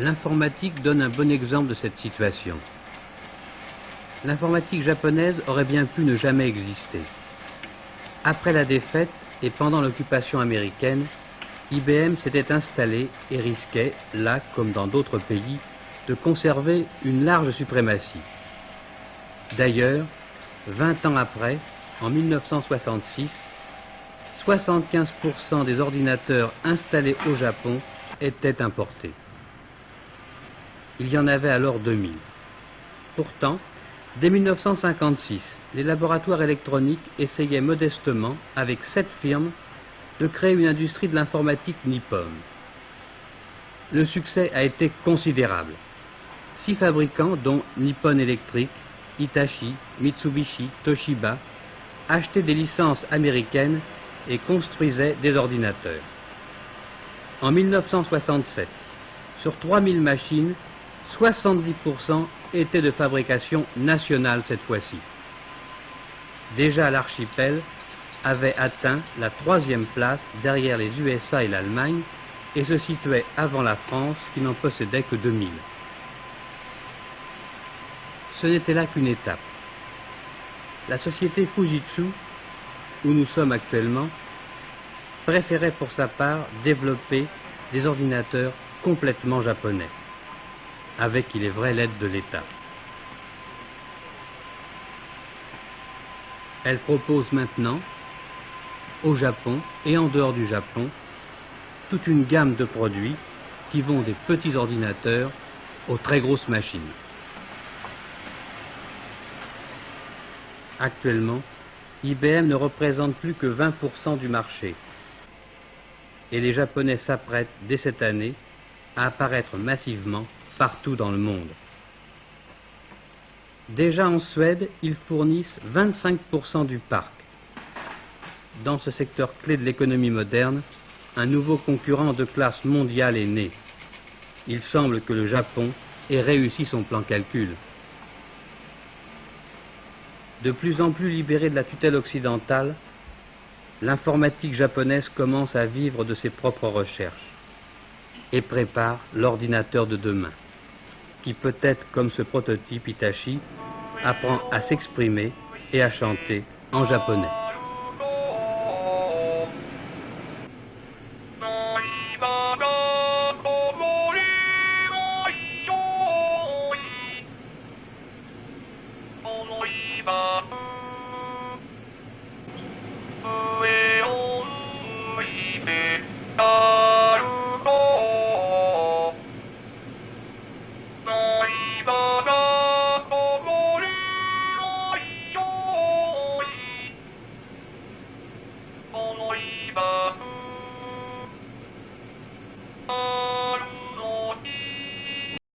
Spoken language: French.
L'informatique donne un bon exemple de cette situation. L'informatique japonaise aurait bien pu ne jamais exister. Après la défaite et pendant l'occupation américaine, IBM s'était installé et risquait, là comme dans d'autres pays, de conserver une large suprématie. D'ailleurs, 20 ans après, en 1966, 75% des ordinateurs installés au Japon étaient importés. Il y en avait alors 2000. Pourtant, dès 1956, les laboratoires électroniques essayaient modestement, avec 7 firmes, de créer une industrie de l'informatique nippone. Le succès a été considérable. 6 fabricants, dont Nippon Electric, Hitachi, Mitsubishi, Toshiba, achetaient des licences américaines et construisaient des ordinateurs. En 1967, sur 3000 machines, 70% étaient de fabrication nationale cette fois-ci. Déjà l'archipel avait atteint la 3e place derrière les USA et l'Allemagne et se situait avant la France qui n'en possédait que 2000. Ce n'était là qu'une étape. La société Fujitsu, où nous sommes actuellement, préférait pour sa part développer des ordinateurs complètement japonais, avec, il est vrai, l'aide de l'État. Elle propose maintenant, au Japon et en dehors du Japon, toute une gamme de produits qui vont des petits ordinateurs aux très grosses machines. Actuellement, IBM ne représente plus que 20% du marché et les Japonais s'apprêtent dès cette année à apparaître massivement partout dans le monde. Déjà en Suède, ils fournissent 25% du parc. Dans ce secteur clé de l'économie moderne, un nouveau concurrent de classe mondiale est né. Il semble que le Japon ait réussi son plan calcul. De plus en plus libérée de la tutelle occidentale, l'informatique japonaise commence à vivre de ses propres recherches et prépare l'ordinateur de demain, qui peut-être, comme ce prototype Hitachi, apprend à s'exprimer et à chanter en japonais.